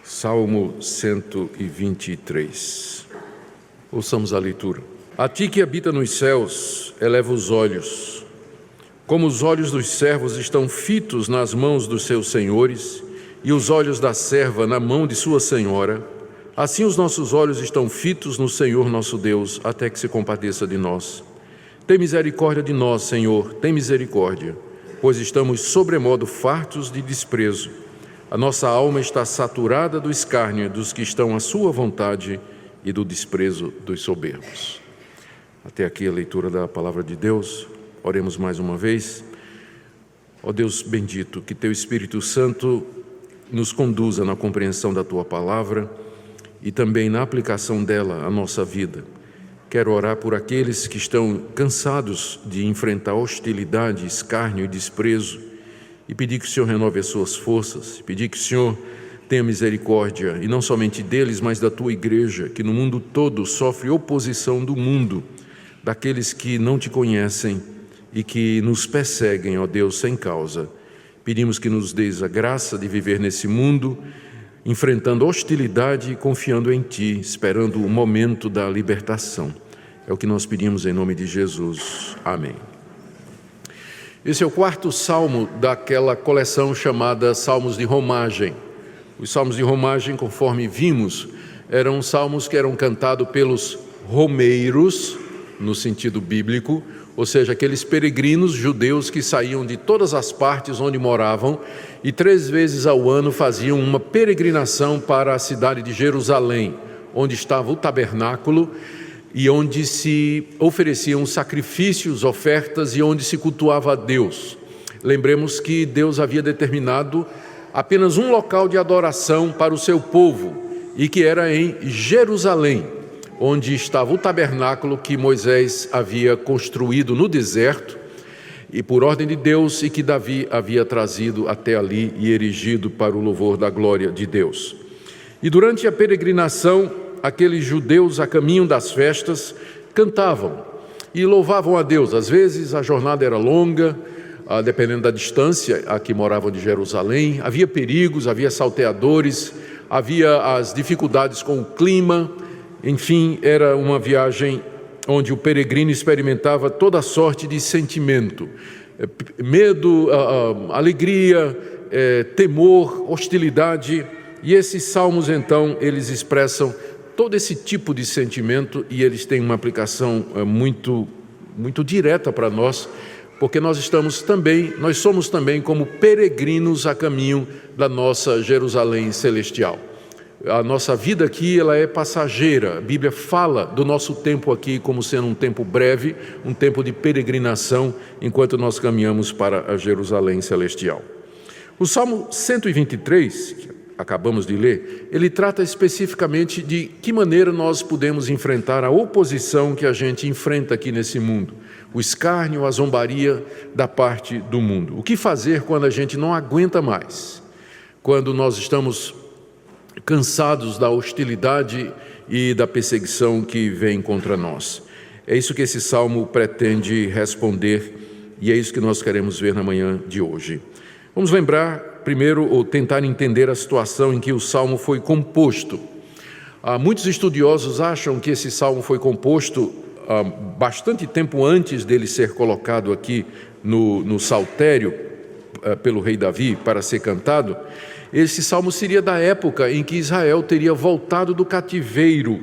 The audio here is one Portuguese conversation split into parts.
Salmo 123. Ouçamos a leitura. A ti que habita nos céus, eleva os olhos. Como os olhos dos servos estão fitos nas mãos dos seus senhores, e os olhos da serva na mão de sua senhora, assim os nossos olhos estão fitos no Senhor nosso Deus, até que se compadeça de nós. Tem misericórdia de nós, Senhor, tem misericórdia, pois estamos sobremodo fartos de desprezo. A nossa alma está saturada do escárnio dos que estão à sua vontade e do desprezo dos soberbos. Até aqui a leitura da palavra de Deus. Oremos mais uma vez. Ó Deus bendito, que Teu Espírito Santo nos conduza na compreensão da Tua palavra e também na aplicação dela à nossa vida. Quero orar por aqueles que estão cansados de enfrentar hostilidade, escárnio e desprezo, e pedir que o Senhor renove as suas forças, pedir que o Senhor tenha misericórdia, e não somente deles, mas da Tua igreja, que no mundo todo sofre oposição do mundo, daqueles que não Te conhecem e que nos perseguem, ó Deus, sem causa. Pedimos que nos dês a graça de viver nesse mundo, enfrentando hostilidade e confiando em Ti, esperando o momento da libertação. É o que nós pedimos em nome de Jesus. Amém. Esse é o quarto salmo daquela coleção chamada Salmos de Romagem. Os salmos de romagem, conforme vimos, eram salmos que eram cantados pelos romeiros, no sentido bíblico, ou seja, aqueles peregrinos judeus que saíam de todas as partes onde moravam e 3 vezes ao ano faziam uma peregrinação para a cidade de Jerusalém, onde estava o tabernáculo e onde se ofereciam sacrifícios, ofertas e onde se cultuava a Deus. Lembremos que Deus havia determinado apenas um local de adoração para o seu povo e que era em Jerusalém, onde estava o tabernáculo que Moisés havia construído no deserto e por ordem de Deus e que Davi havia trazido até ali e erigido para o louvor da glória de Deus. E durante a peregrinação, aqueles judeus a caminho das festas cantavam e louvavam a Deus. Às vezes a jornada era longa, dependendo da distância a que moravam de Jerusalém. Havia perigos, havia salteadores, havia as dificuldades com o clima. Enfim, era uma viagem onde o peregrino experimentava toda sorte de sentimento. Medo, alegria, temor, hostilidade. E esses salmos, então, eles expressam todo esse tipo de sentimento e eles têm uma aplicação muito direta para nós, porque nós somos também como peregrinos a caminho da nossa Jerusalém celestial. A nossa vida aqui, ela é passageira. A Bíblia fala do nosso tempo aqui como sendo um tempo breve, um tempo de peregrinação, enquanto nós caminhamos para a Jerusalém celestial. O Salmo 123, que acabamos de ler, ele trata especificamente de que maneira nós podemos enfrentar a oposição que a gente enfrenta aqui nesse mundo, o escárnio, a zombaria da parte do mundo. O que fazer quando a gente não aguenta mais, quando nós estamos cansados da hostilidade e da perseguição que vem contra nós. É isso que esse salmo pretende responder e é isso que nós queremos ver na manhã de hoje. Vamos lembrar primeiro, ou tentar entender a situação em que o salmo foi composto. Muitos estudiosos acham que esse salmo foi composto bastante tempo antes dele ser colocado aqui no saltério pelo rei Davi para ser cantado. Esse salmo seria da época em que Israel teria voltado do cativeiro.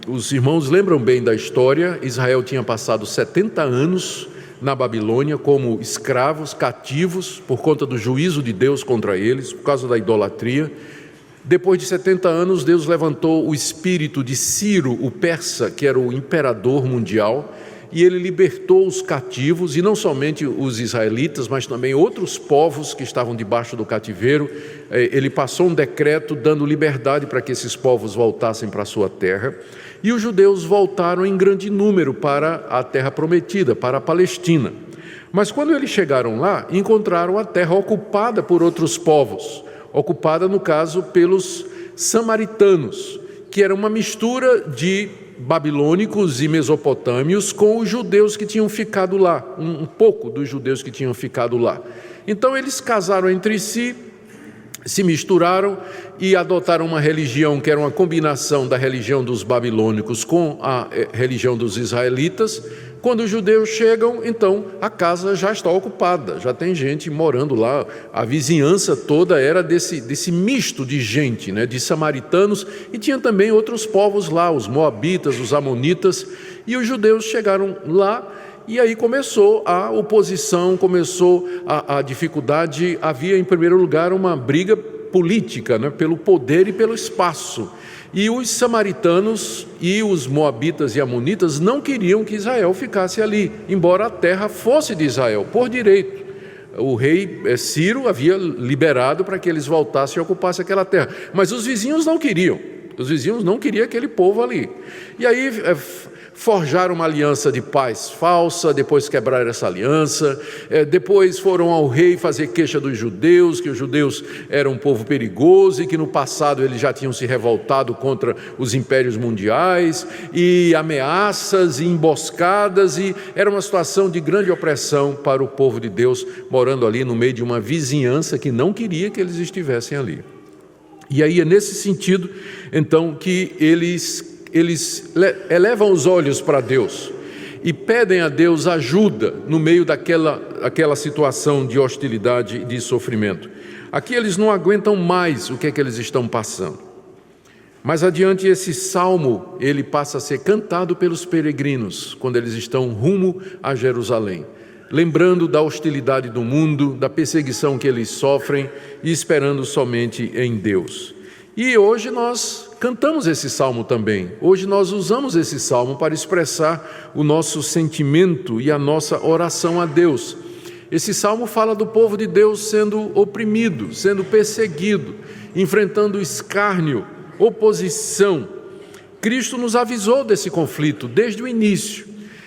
Os irmãos lembram bem da história. Israel tinha passado 70 anos na Babilônia como escravos, cativos, por conta do juízo de Deus contra eles, por causa da idolatria. Depois de 70 anos, Deus levantou o espírito de Ciro, o persa, que era o imperador mundial, e ele libertou os cativos, e não somente os israelitas, mas também outros povos que estavam debaixo do cativeiro. Ele passou um decreto dando liberdade para que esses povos voltassem para a sua terra, e os judeus voltaram em grande número para a terra prometida, para a Palestina. Mas quando eles chegaram lá, encontraram a terra ocupada por outros povos, ocupada, no caso, pelos samaritanos, que era uma mistura de babilônicos e mesopotâmios com os judeus que tinham ficado lá, um pouco dos judeus que tinham ficado lá. Então eles casaram entre si, se misturaram e adotaram uma religião que era uma combinação da religião dos babilônicos com a religião dos israelitas. Quando os judeus chegam, então a casa já está ocupada, já tem gente morando lá, a vizinhança toda era desse misto de gente, né, de samaritanos, e tinha também outros povos lá, os moabitas, os amonitas, e os judeus chegaram lá. E aí começou a oposição, começou a dificuldade. Havia, em primeiro lugar, uma briga política, né, pelo poder e pelo espaço. E os samaritanos e os moabitas e amonitas não queriam que Israel ficasse ali, embora a terra fosse de Israel, por direito. O rei Ciro havia liberado para que eles voltassem e ocupassem aquela terra. Mas os vizinhos não queriam. Os vizinhos não queriam aquele povo ali. E aí forjaram uma aliança de paz falsa, depois quebraram essa aliança, depois foram ao rei fazer queixa dos judeus, que os judeus eram um povo perigoso e que no passado eles já tinham se revoltado contra os impérios mundiais, e ameaças e emboscadas, e era uma situação de grande opressão para o povo de Deus, morando ali no meio de uma vizinhança que não queria que eles estivessem ali. E aí é nesse sentido, então, que eles elevam os olhos para Deus e pedem a Deus ajuda no meio daquela situação de hostilidade e de sofrimento. Aqui eles não aguentam mais o que é que eles estão passando. Mais adiante, esse salmo, ele passa a ser cantado pelos peregrinos, quando eles estão rumo a Jerusalém, lembrando da hostilidade do mundo, da perseguição que eles sofrem e esperando somente em Deus. E hoje nós cantamos esse salmo também. Hoje nós usamos esse salmo para expressar o nosso sentimento e a nossa oração a Deus. Esse salmo fala do povo de Deus sendo oprimido, sendo perseguido, enfrentando escárnio, oposição. Cristo nos avisou desse conflito desde o início.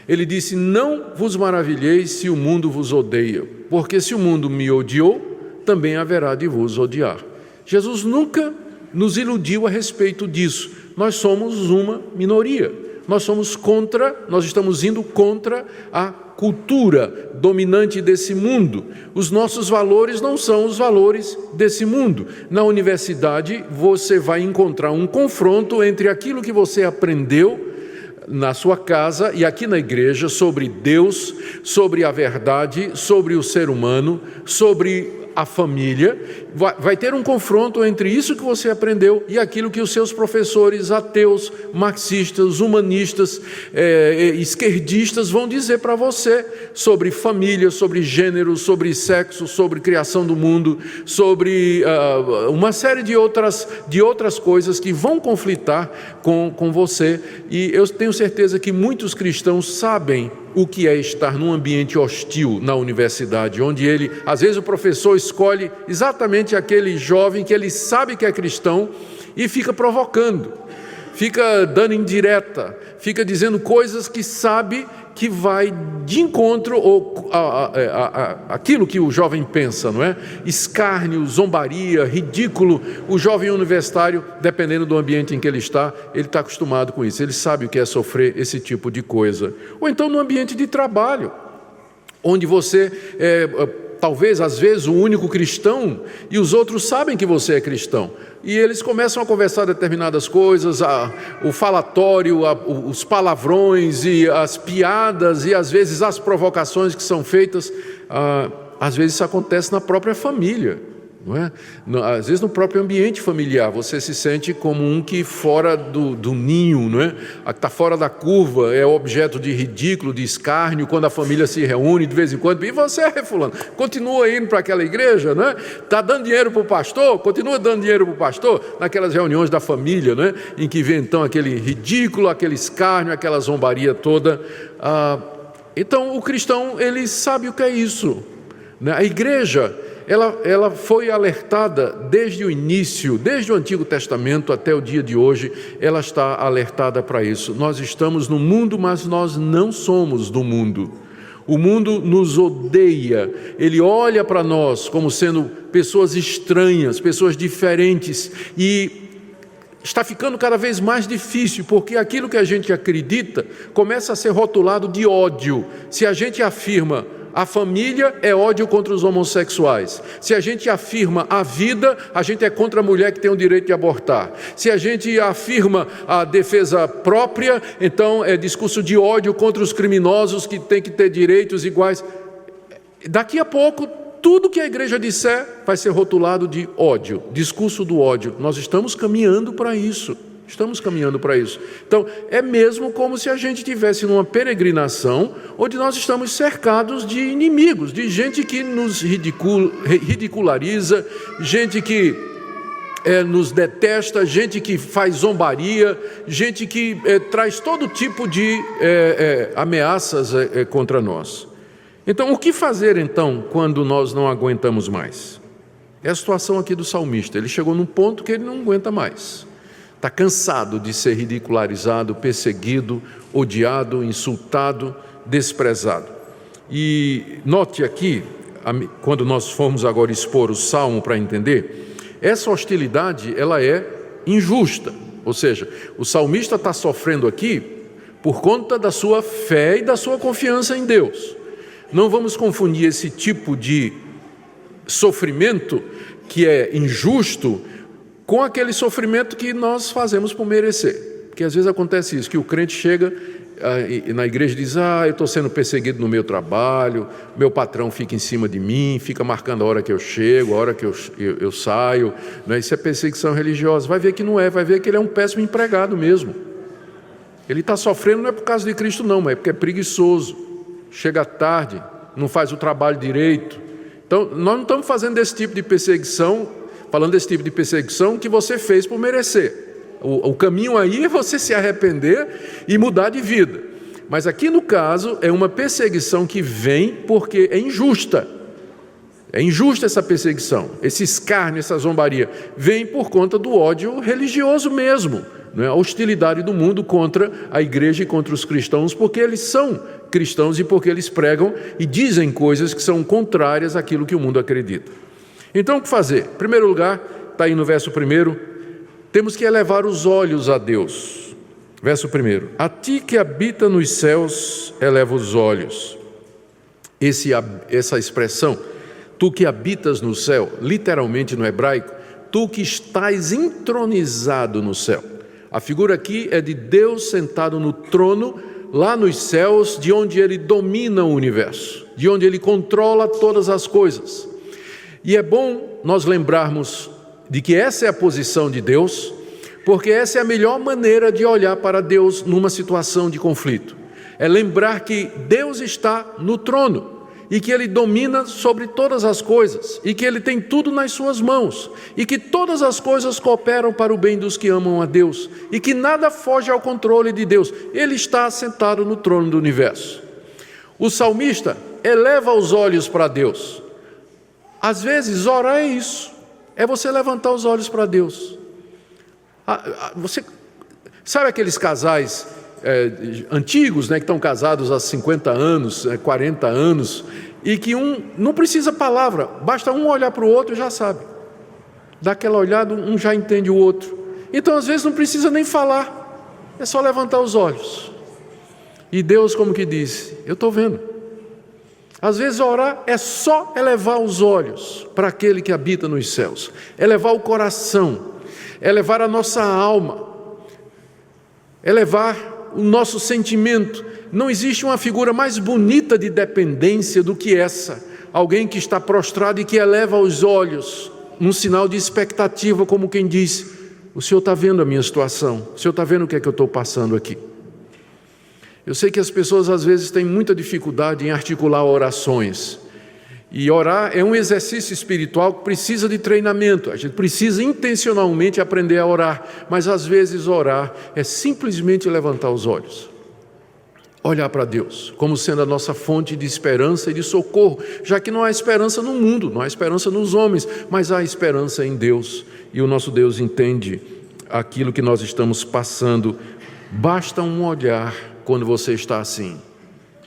Ele disse: não vos maravilheis se o mundo vos odeia, porque se o mundo me odiou, também haverá de vos odiar. Jesus nunca nos iludiu a respeito disso. Nós somos uma minoria. Nós estamos indo contra a cultura dominante desse mundo. Os nossos valores não são os valores desse mundo. Na universidade, você vai encontrar um confronto entre aquilo que você aprendeu na sua casa e aqui na igreja sobre Deus, sobre a verdade, sobre o ser humano, sobre a família. Vai ter um confronto entre isso que você aprendeu e aquilo que os seus professores ateus, marxistas, humanistas, esquerdistas vão dizer para você sobre família, sobre gênero, sobre sexo, sobre criação do mundo, sobre uma série de outras coisas que vão conflitar com você. E eu tenho certeza que muitos cristãos sabem o que é estar num ambiente hostil na universidade, onde às vezes o professor escolhe exatamente aquele jovem que ele sabe que é cristão e fica provocando, fica dando indireta, fica dizendo coisas que sabe que vai de encontro aquilo que o jovem pensa, não é? Escárnio, zombaria, ridículo. O jovem universitário, dependendo do ambiente em que ele está acostumado com isso, ele sabe o que é sofrer esse tipo de coisa. Ou então no ambiente de trabalho, onde você talvez, às vezes, o único cristão e os outros sabem que você é cristão. E eles começam a conversar determinadas coisas, o falatório, os palavrões e as piadas e, às vezes, as provocações que são feitas. Às vezes isso acontece na própria família, não é? Às vezes no próprio ambiente familiar, você se sente como um que fora do ninho, não é? Está fora da curva, é objeto de ridículo, de escárnio, quando a família se reúne de vez em quando. E você, fulano, continua indo para aquela igreja, não é? Está dando dinheiro para o pastor? Continua dando dinheiro para o pastor? Naquelas reuniões da família, não é? Em que vem então aquele ridículo, aquele escárnio, aquela zombaria toda. Então o cristão, ele sabe o que é isso, né? A igreja, ela foi alertada desde o início, desde o Antigo Testamento até o dia de hoje, ela está alertada para isso. Nós estamos no mundo, mas nós não somos do mundo. O mundo nos odeia, ele olha para nós como sendo pessoas estranhas, pessoas diferentes, e está ficando cada vez mais difícil, porque aquilo que a gente acredita começa a ser rotulado de ódio. Se a gente afirma a família é ódio contra os homossexuais. Se a gente afirma a vida, a gente é contra a mulher que tem o direito de abortar. Se a gente afirma a defesa própria, então é discurso de ódio contra os criminosos que têm que ter direitos iguais. Daqui a pouco, tudo que a igreja disser vai ser rotulado de ódio, discurso do ódio. Nós estamos caminhando para isso. Então, é mesmo como se a gente estivesse numa peregrinação onde nós estamos cercados de inimigos, de gente que nos ridiculariza, gente que nos detesta, gente que faz zombaria, gente que traz todo tipo de ameaças contra nós. Então, o que fazer então quando nós não aguentamos mais? É a situação aqui do salmista. Ele chegou num ponto que ele não aguenta mais. Está cansado de ser ridicularizado, perseguido, odiado, insultado, desprezado. E note aqui, quando nós formos agora expor o Salmo para entender, essa hostilidade ela é injusta. Ou seja, o salmista está sofrendo aqui por conta da sua fé e da sua confiança em Deus. Não vamos confundir esse tipo de sofrimento que é injusto com aquele sofrimento que nós fazemos por merecer. Porque às vezes acontece isso, que o crente chega na igreja e diz: eu estou sendo perseguido no meu trabalho, meu patrão fica em cima de mim, fica marcando a hora que eu chego, a hora que eu saio. Isso é perseguição religiosa. Vai ver que não é, vai ver que ele é um péssimo empregado mesmo. Ele está sofrendo não é por causa de Cristo não, mas é porque é preguiçoso, chega tarde, não faz o trabalho direito. Então, nós não estamos fazendo desse tipo de perseguição, falando desse tipo de perseguição que você fez por merecer. O caminho aí é você se arrepender e mudar de vida. Mas aqui no caso é uma perseguição que vem porque é injusta. É injusta essa perseguição, esse escárnio, essa zombaria. Vem por conta do ódio religioso mesmo, não é? A hostilidade do mundo contra a igreja e contra os cristãos, porque eles são cristãos e porque eles pregam e dizem coisas que são contrárias àquilo que o mundo acredita. Então, o que fazer? Em primeiro lugar, está aí no verso 1, temos que elevar os olhos a Deus. Verso 1, a ti que habita nos céus, eleva os olhos. Essa expressão, tu que habitas no céu, literalmente no hebraico, tu que estás entronizado no céu. A figura aqui é de Deus sentado no trono, lá nos céus, de onde Ele domina o universo, de onde Ele controla todas as coisas. E é bom nós lembrarmos de que essa é a posição de Deus, porque essa é a melhor maneira de olhar para Deus numa situação de conflito. É lembrar que Deus está no trono e que Ele domina sobre todas as coisas e que Ele tem tudo nas suas mãos e que todas as coisas cooperam para o bem dos que amam a Deus e que nada foge ao controle de Deus. Ele está sentado no trono do universo. O salmista eleva os olhos para Deus. Às vezes, orar é isso, é você levantar os olhos para Deus. Você sabe aqueles casais antigos, que estão casados há 50 anos, 40 anos, e que um não precisa palavra, basta um olhar para o outro e já sabe. Dá aquela olhada, um já entende o outro. Então, às vezes, não precisa nem falar, é só levantar os olhos. E Deus, como que diz, eu estou vendo. Às vezes orar é só elevar os olhos para aquele que habita nos céus, elevar o coração, elevar a nossa alma, elevar o nosso sentimento. Não existe uma figura mais bonita de dependência do que essa, alguém que está prostrado e que eleva os olhos, num sinal de expectativa, como quem diz: o Senhor está vendo a minha situação, o Senhor está vendo o que é que eu estou passando aqui. Eu sei que as pessoas às vezes têm muita dificuldade em articular orações. E orar é um exercício espiritual que precisa de treinamento. A gente precisa intencionalmente aprender a orar. Mas às vezes orar é simplesmente levantar os olhos. Olhar para Deus como sendo a nossa fonte de esperança e de socorro. Já que não há esperança no mundo, não há esperança nos homens, mas há esperança em Deus. E o nosso Deus entende aquilo que nós estamos passando. Basta um olhar. Quando você está assim,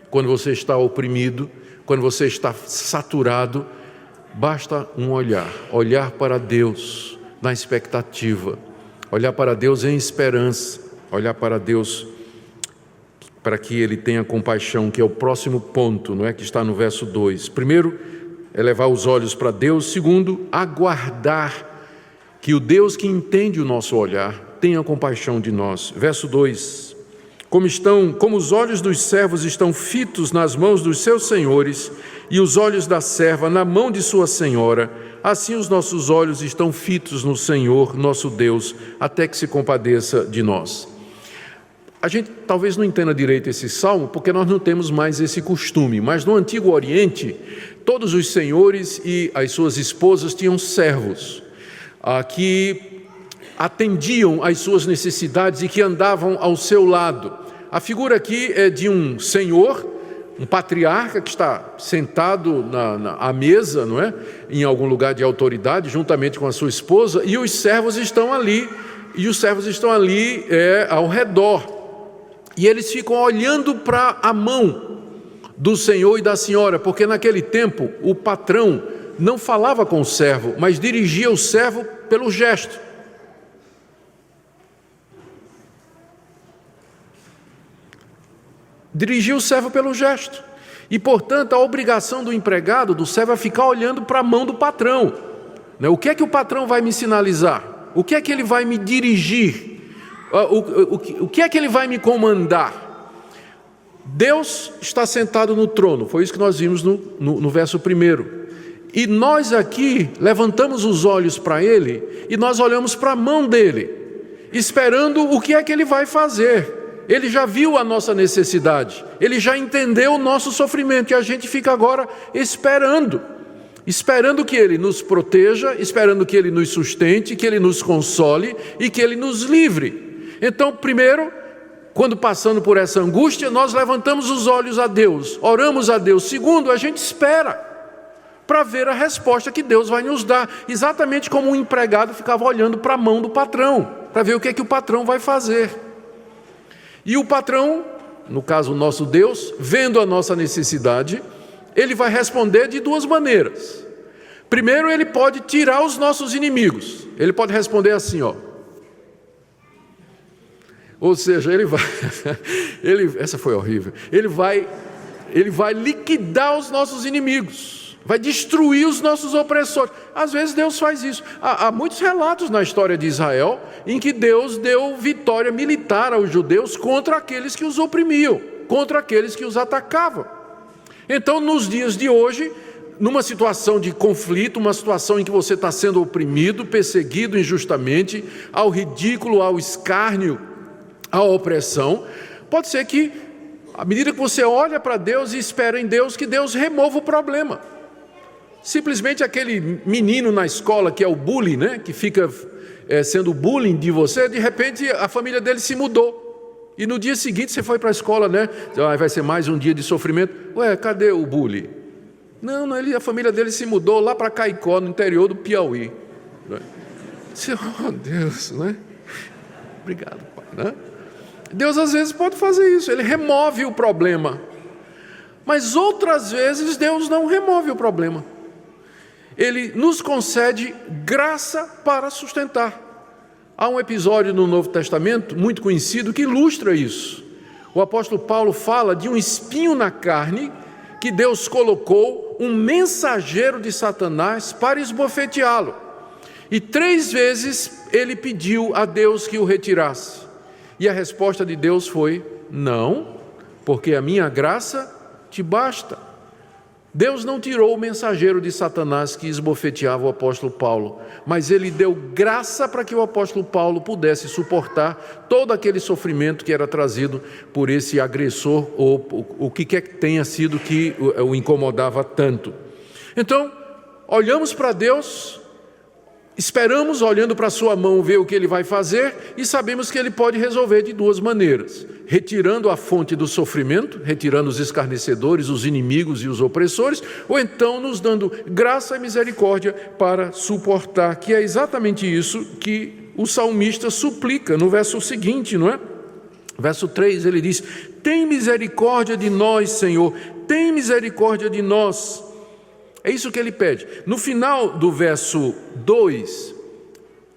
quando você está oprimido, quando você está saturado, basta um olhar para Deus na expectativa, olhar para Deus em esperança, olhar para Deus para que ele tenha compaixão, que é o próximo ponto, não é, que está no verso 2. Primeiro, elevar os olhos para Deus. Segundo, aguardar que o Deus que entende o nosso olhar tenha compaixão de nós. Verso 2: como os olhos dos servos estão fitos nas mãos dos seus senhores, e os olhos da serva na mão de sua senhora, assim os nossos olhos estão fitos no Senhor, nosso Deus, até que se compadeça de nós. A gente talvez não entenda direito esse salmo, porque nós não temos mais esse costume, mas no Antigo Oriente, todos os senhores e as suas esposas tinham servos, que atendiam às suas necessidades e que andavam ao seu lado. A figura aqui é de um senhor, um patriarca que está sentado à mesa, não é? Em algum lugar de autoridade, juntamente com a sua esposa, e os servos estão ali, ao redor. E eles ficam olhando para a mão do senhor e da senhora, porque naquele tempo o patrão não falava com o servo, mas dirigia o servo pelo gesto. Dirigia o servo pelo gesto. E, portanto, a obrigação do empregado, do servo, é ficar olhando para a mão do patrão. O que é que o patrão vai me sinalizar? O que é que ele vai me dirigir? O que é que ele vai me comandar? Deus está sentado no trono, foi isso que nós vimos no verso 1. E nós aqui levantamos os olhos para Ele e nós olhamos para a mão dEle, esperando o que é que Ele vai fazer. Ele já viu a nossa necessidade, Ele já entendeu o nosso sofrimento e a gente fica agora esperando que Ele nos proteja, esperando que Ele nos sustente, que Ele nos console e que Ele nos livre. Então, primeiro, quando passando por essa angústia, nós levantamos os olhos a Deus, oramos a Deus. Segundo, a gente espera para ver a resposta que Deus vai nos dar, exatamente como um empregado ficava olhando para a mão do patrão, para ver o que é que o patrão vai fazer. E o patrão, no caso o nosso Deus, vendo a nossa necessidade, Ele vai responder de duas maneiras. Primeiro, Ele pode tirar os nossos inimigos. Ele pode responder assim, ou seja, essa foi horrível, ele vai liquidar os nossos inimigos, vai destruir os nossos opressores. Às vezes Deus faz isso. Há muitos relatos na história de Israel em que Deus deu vitória militar aos judeus contra aqueles que os oprimiam, contra aqueles que os atacavam. Então, nos dias de hoje, numa situação de conflito, uma situação em que você está sendo oprimido, perseguido injustamente, ao ridículo, ao escárnio, à opressão, pode ser que, à medida que você olha para Deus e espera em Deus, que Deus remova o problema. Simplesmente aquele menino na escola que é o bullying, né, que fica sendo bullying de você, de repente a família dele se mudou. E no dia seguinte você foi para a escola, né? Vai ser mais um dia de sofrimento. Ué, cadê o bullying? Não, a família dele se mudou lá para Caicó, no interior do Piauí. Oh, Deus, né? Obrigado, Pai, né? Deus às vezes pode fazer isso, Ele remove o problema. Mas outras vezes Deus não remove o problema. Ele nos concede graça para sustentar. Há um episódio no Novo Testamento muito conhecido que ilustra isso. O apóstolo Paulo fala de um espinho na carne que Deus colocou, um mensageiro de Satanás para esbofeteá-lo. E 3 vezes ele pediu a Deus que o retirasse. E a resposta de Deus foi: não, porque a minha graça te basta. Deus não tirou o mensageiro de Satanás que esbofeteava o apóstolo Paulo, mas Ele deu graça para que o apóstolo Paulo pudesse suportar todo aquele sofrimento que era trazido por esse agressor, ou o que quer que tenha sido que o incomodava tanto. Então, olhamos para Deus, esperamos, olhando para a sua mão, ver o que Ele vai fazer, e sabemos que Ele pode resolver de 2 maneiras: retirando a fonte do sofrimento, retirando os escarnecedores, os inimigos e os opressores, ou então nos dando graça e misericórdia para suportar, que é exatamente isso que o salmista suplica no verso seguinte, não é? Verso 3, ele diz: tem misericórdia de nós, Senhor, tem misericórdia de nós. É isso que ele pede. No final do verso 2,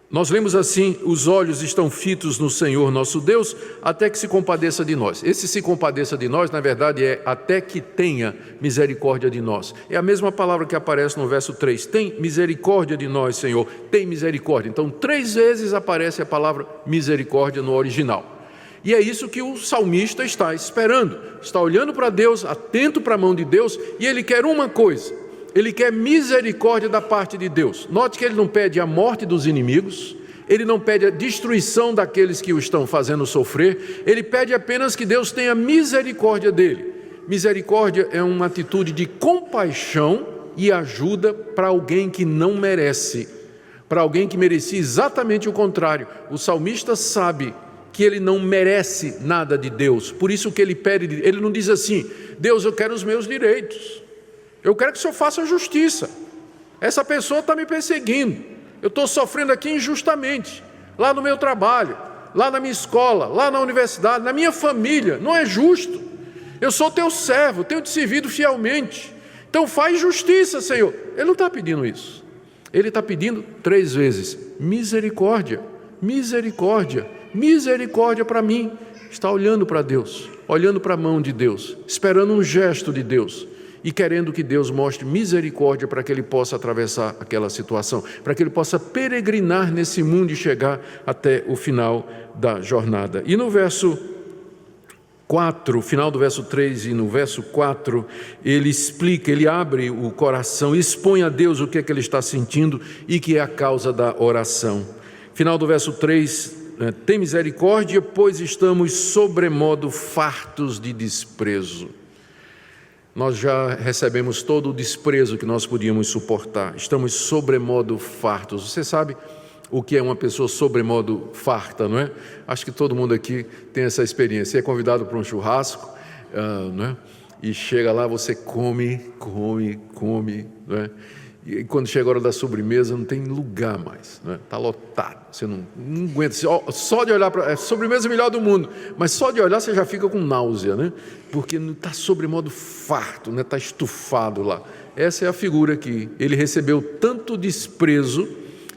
Nós lemos assim: os olhos estão fitos no Senhor nosso Deus, até que se compadeça de nós. Esse se compadeça de nós, na verdade, é até que tenha misericórdia de nós. É a mesma palavra que aparece no verso 3. Tem misericórdia de nós, Senhor, tem misericórdia. Então, 3 vezes aparece a palavra misericórdia no original. E é isso que o salmista está esperando. Está olhando para Deus, atento para a mão de Deus, e ele quer uma coisa. Ele quer misericórdia da parte de Deus. Note que ele não pede a morte dos inimigos, ele não pede a destruição daqueles que o estão fazendo sofrer, ele pede apenas que Deus tenha misericórdia dele. Misericórdia é uma atitude de compaixão e ajuda para alguém que não merece, para alguém que merecia exatamente o contrário. O salmista sabe que ele não merece nada de Deus, por isso que ele pede, ele não diz assim: Deus, eu quero os meus direitos. Eu quero que o Senhor faça justiça. Essa pessoa está me perseguindo. Eu estou sofrendo aqui injustamente. Lá no meu trabalho, lá na minha escola, lá na universidade, na minha família. Não é justo. Eu sou teu servo, tenho te servido fielmente. Então faz justiça, Senhor. Ele não está pedindo isso. Ele está pedindo 3 vezes: misericórdia, misericórdia, misericórdia para mim. Está olhando para Deus, olhando para a mão de Deus, esperando um gesto de Deus. E querendo que Deus mostre misericórdia para que ele possa atravessar aquela situação, para que ele possa peregrinar nesse mundo e chegar até o final da jornada. E no verso 4, final do verso 3 e no verso 4, ele explica, ele abre o coração, expõe a Deus o que é que ele está sentindo e que é a causa da oração. Final do verso 3, tem misericórdia, pois estamos sobremodo fartos de desprezo. Nós já recebemos todo o desprezo que nós podíamos suportar. Estamos sobremodo fartos. Você sabe o que é uma pessoa sobremodo farta, não é? Acho que todo mundo aqui tem essa experiência. Você é convidado para um churrasco, não é? E chega lá, você come, não é? E quando chega a hora da sobremesa, não tem lugar mais, não é? Está lotado, você não aguenta. Só de olhar para a sobremesa é melhor do mundo, mas só de olhar você já fica com náusea, né? Porque não está sobremodo farto, né? Está estufado lá. Essa é a figura aqui. Ele recebeu tanto desprezo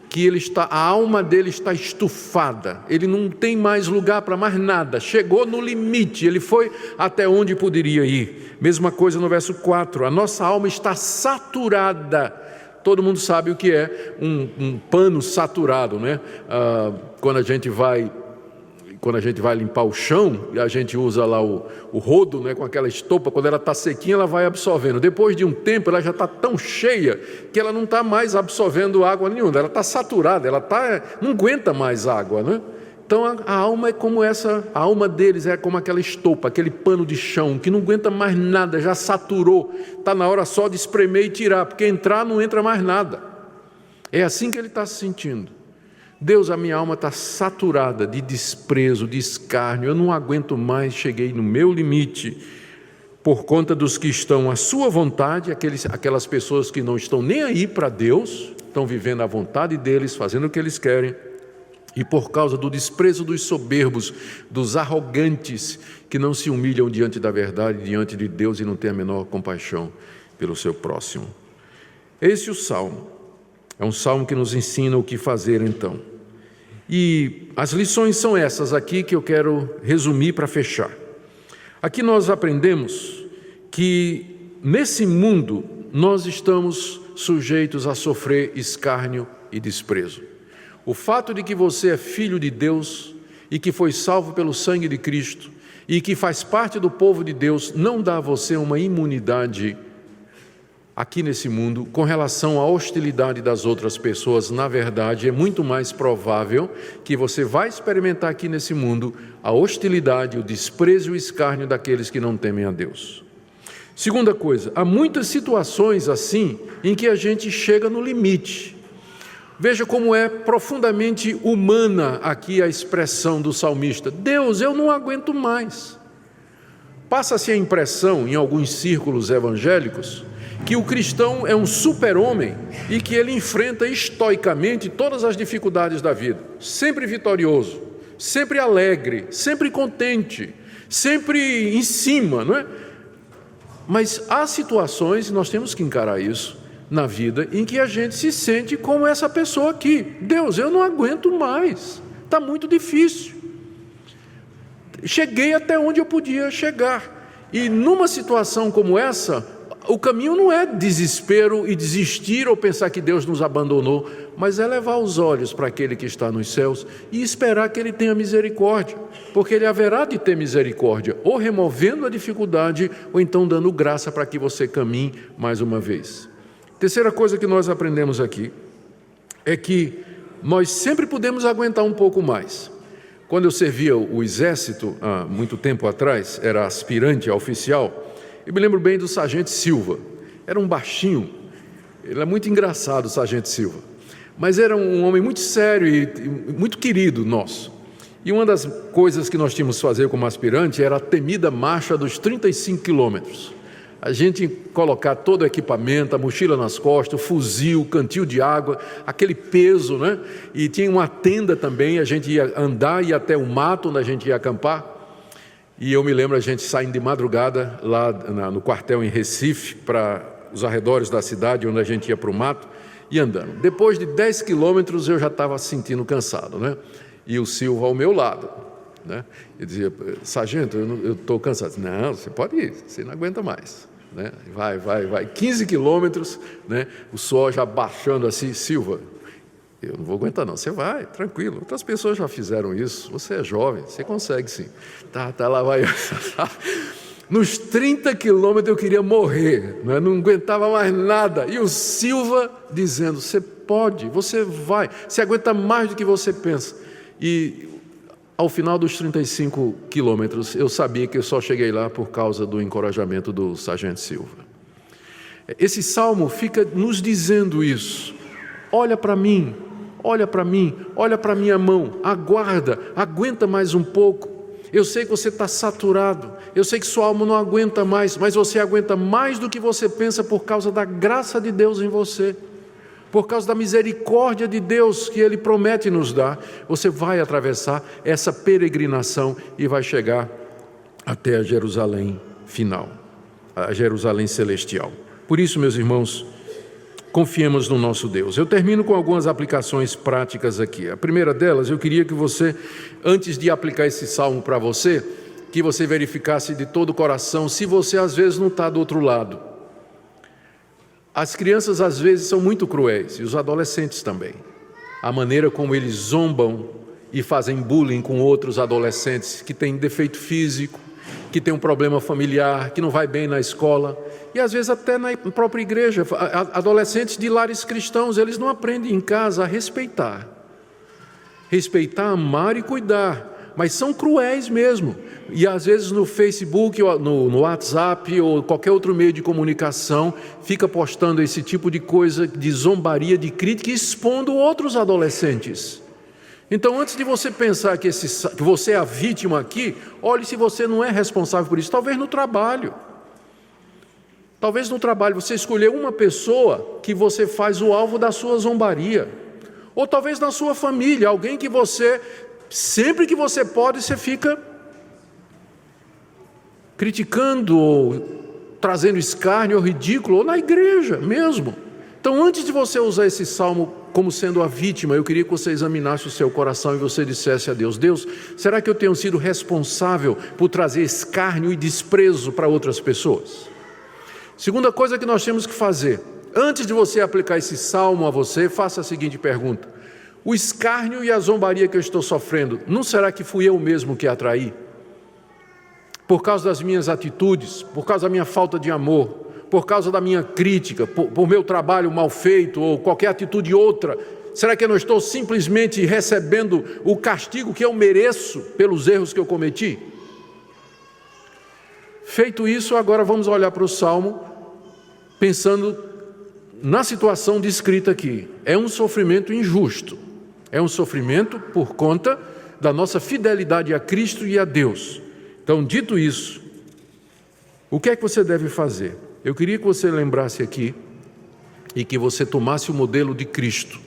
que a alma dele está estufada. Ele não tem mais lugar para mais nada. Chegou no limite. Ele foi até onde poderia ir. Mesma coisa no verso 4. A nossa alma está saturada. Todo mundo sabe o que é um pano saturado, né? Quando a gente vai limpar o chão, a gente usa lá o rodo, né, com aquela estopa. Quando ela está sequinha, ela vai absorvendo. Depois de um tempo, ela já está tão cheia que ela não está mais absorvendo água nenhuma. Ela está saturada, não aguenta mais água, né? Então a alma é como essa, a alma deles é como aquela estopa, aquele pano de chão que não aguenta mais nada, já saturou. Está na hora só de espremer e tirar, porque entrar não entra mais nada. É assim que ele está se sentindo. Deus, a minha alma está saturada de desprezo, de escárnio, eu não aguento mais, cheguei no meu limite, por conta dos que estão à sua vontade, aquelas pessoas que não estão nem aí para Deus, estão vivendo a vontade deles, fazendo o que eles querem, e por causa do desprezo dos soberbos, dos arrogantes, que não se humilham diante da verdade, diante de Deus, e não têm a menor compaixão pelo seu próximo. Esse é o Salmo. É um salmo que nos ensina o que fazer então. E as lições são essas aqui que eu quero resumir para fechar. Aqui nós aprendemos que nesse mundo nós estamos sujeitos a sofrer escárnio e desprezo. O fato de que você é filho de Deus e que foi salvo pelo sangue de Cristo e que faz parte do povo de Deus não dá a você uma imunidade aqui nesse mundo, com relação à hostilidade das outras pessoas. Na verdade, é muito mais provável que você vai experimentar aqui nesse mundo a hostilidade, o desprezo e o escárnio daqueles que não temem a Deus. Segunda coisa, há muitas situações assim em que a gente chega no limite. Veja como é profundamente humana aqui a expressão do salmista: Deus, eu não aguento mais. Passa-se a impressão, em alguns círculos evangélicos, que o cristão é um super-homem e que ele enfrenta estoicamente todas as dificuldades da vida, sempre vitorioso, sempre alegre, sempre contente, sempre em cima, não é? Mas há situações, e nós temos que encarar isso, na vida em que a gente se sente como essa pessoa aqui. Deus, eu não aguento mais, está muito difícil. Cheguei até onde eu podia chegar. E numa situação como essa, o caminho não é desespero e desistir ou pensar que Deus nos abandonou, mas é levar os olhos para aquele que está nos céus e esperar que Ele tenha misericórdia, porque Ele haverá de ter misericórdia, ou removendo a dificuldade, ou então dando graça para que você caminhe mais uma vez. Terceira coisa que nós aprendemos aqui é que nós sempre podemos aguentar um pouco mais. Quando eu servia o exército, há muito tempo atrás, era aspirante a oficial, eu me lembro bem do sargento Silva. Era um baixinho, ele é muito engraçado, o sargento Silva, mas era um homem muito sério e muito querido nosso. E uma das coisas que nós tínhamos que fazer como aspirante era a temida marcha dos 35 quilômetros. A gente colocar todo o equipamento, a mochila nas costas, o fuzil, o cantil de água, aquele peso, né? E tinha uma tenda também, a gente ia andar, ia até o mato onde a gente ia acampar. E eu me lembro a gente saindo de madrugada lá no quartel em Recife, para os arredores da cidade, onde a gente ia para o mato, e andando. Depois de 10 quilômetros eu já estava sentindo cansado, né? E o Silva ao meu lado, né? Eu dizia, sargento, eu estou cansado. Não, você pode ir, você não aguenta mais, né? Vai, 15 quilômetros, né? O suor já baixando assim. Silva, eu não vou aguentar não, você vai, tranquilo, outras pessoas já fizeram isso, você é jovem, você consegue sim. Tá, lá vai. Nos 30 quilômetros eu queria morrer, né? Não aguentava mais nada, e o Silva dizendo, você pode, você vai, você aguenta mais do que você pensa. E ao final dos 35 quilômetros, eu sabia que eu só cheguei lá por causa do encorajamento do sargento Silva. Esse salmo fica nos dizendo isso. Olha para mim, olha para a minha mão, aguenta mais um pouco. Eu sei que você está saturado, eu sei que sua alma não aguenta mais, mas você aguenta mais do que você pensa por causa da graça de Deus em você. Por causa da misericórdia de Deus que Ele promete nos dar, você vai atravessar essa peregrinação e vai chegar até a Jerusalém final, a Jerusalém celestial. Por isso, meus irmãos, confiemos no nosso Deus. Eu termino com algumas aplicações práticas aqui. A primeira delas, eu queria que você, antes de aplicar esse salmo para você, que você verificasse de todo o coração se você às vezes não está do outro lado. As crianças às vezes são muito cruéis, e os adolescentes também. A maneira como eles zombam e fazem bullying com outros adolescentes que têm defeito físico, que têm um problema familiar, que não vai bem na escola, e às vezes até na própria igreja. Adolescentes de lares cristãos, eles não aprendem em casa a respeitar, amar e cuidar, mas são cruéis mesmo. E às vezes no Facebook, no WhatsApp ou qualquer outro meio de comunicação, fica postando esse tipo de coisa, de zombaria, de crítica, expondo outros adolescentes. Então, antes de você pensar que você é a vítima aqui, olhe se você não é responsável por isso. Talvez no trabalho você escolheu uma pessoa que você faz o alvo da sua zombaria. Ou talvez na sua família, alguém que você, sempre que você pode, você fica criticando ou trazendo escárnio ou ridículo, ou na igreja mesmo. Então, antes de você usar esse salmo como sendo a vítima, eu queria que você examinasse o seu coração e você dissesse a Deus, Deus, será que eu tenho sido responsável por trazer escárnio e desprezo para outras pessoas? Segunda coisa que nós temos que fazer, antes de você aplicar esse salmo a você, faça a seguinte pergunta: o escárnio e a zombaria que eu estou sofrendo, não será que fui eu mesmo que atraí? Por causa das minhas atitudes, por causa da minha falta de amor, por causa da minha crítica, por meu trabalho mal feito ou qualquer atitude outra, será que eu não estou simplesmente recebendo o castigo que eu mereço pelos erros que eu cometi? Feito isso, agora vamos olhar para o Salmo, pensando na situação descrita aqui. É um sofrimento injusto, é um sofrimento por conta da nossa fidelidade a Cristo e a Deus. Então, dito isso, o que é que você deve fazer? Eu queria que você lembrasse aqui e que você tomasse o modelo de Cristo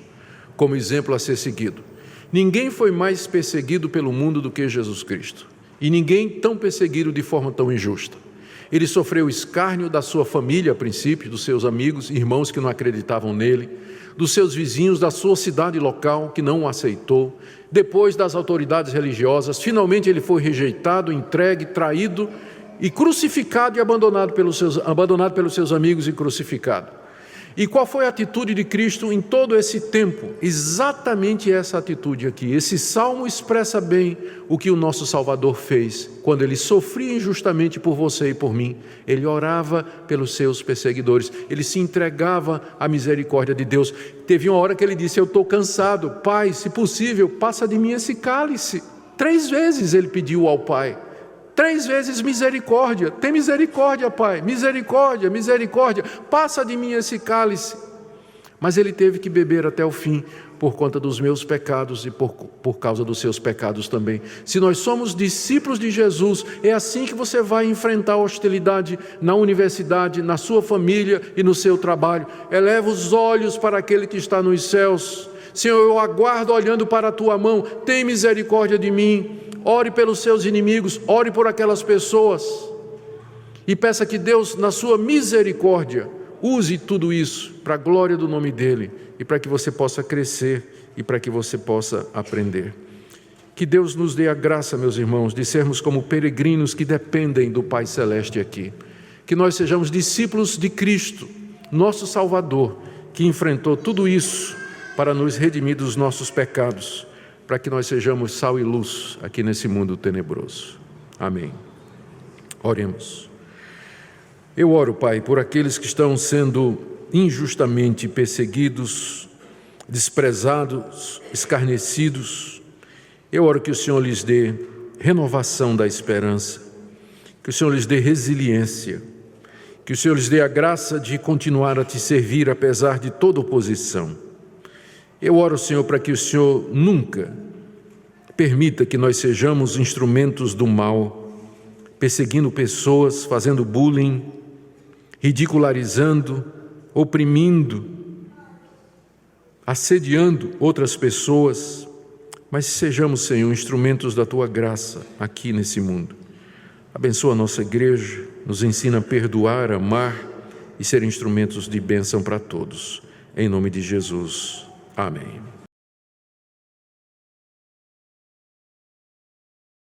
como exemplo a ser seguido. Ninguém foi mais perseguido pelo mundo do que Jesus Cristo. E ninguém tão perseguido de forma tão injusta. Ele sofreu o escárnio da sua família, a princípio, dos seus amigos, irmãos que não acreditavam nele, dos seus vizinhos, da sua cidade local, que não o aceitou, depois das autoridades religiosas. Finalmente ele foi rejeitado, entregue, traído e crucificado e abandonado pelos seus amigos e crucificado. E qual foi a atitude de Cristo em todo esse tempo? Exatamente essa atitude aqui. Esse salmo expressa bem o que o nosso Salvador fez quando ele sofria injustamente por você e por mim. Ele orava pelos seus perseguidores, ele se entregava à misericórdia de Deus. Teve uma hora que ele disse: eu estou cansado, Pai, se possível, passa de mim esse cálice. 3 vezes ele pediu ao Pai. 3 vezes misericórdia, tem misericórdia, Pai, misericórdia, misericórdia, passa de mim esse cálice. Mas ele teve que beber até o fim, por conta dos meus pecados e por causa dos seus pecados também. Se nós somos discípulos de Jesus, é assim que você vai enfrentar a hostilidade na universidade, na sua família e no seu trabalho. Eleva os olhos para aquele que está nos céus. Senhor, eu aguardo olhando para a tua mão, tem misericórdia de mim. Ore pelos seus inimigos, ore por aquelas pessoas e peça que Deus, na sua misericórdia, use tudo isso para a glória do nome dEle e para que você possa crescer e para que você possa aprender. Que Deus nos dê a graça, meus irmãos, de sermos como peregrinos que dependem do Pai Celeste aqui. Que nós sejamos discípulos de Cristo, nosso Salvador, que enfrentou tudo isso para nos redimir dos nossos pecados, para que nós sejamos sal e luz aqui nesse mundo tenebroso. Amém. Oremos. Eu oro, Pai, por aqueles que estão sendo injustamente perseguidos, desprezados, escarnecidos. Eu oro que o Senhor lhes dê renovação da esperança, que o Senhor lhes dê resiliência, que o Senhor lhes dê a graça de continuar a te servir apesar de toda oposição. Eu oro, Senhor, para que o Senhor nunca permita que nós sejamos instrumentos do mal, perseguindo pessoas, fazendo bullying, ridicularizando, oprimindo, assediando outras pessoas, mas sejamos, Senhor, instrumentos da Tua graça aqui nesse mundo. Abençoa a nossa igreja, nos ensina a perdoar, amar e ser instrumentos de bênção para todos. Em nome de Jesus. Amém.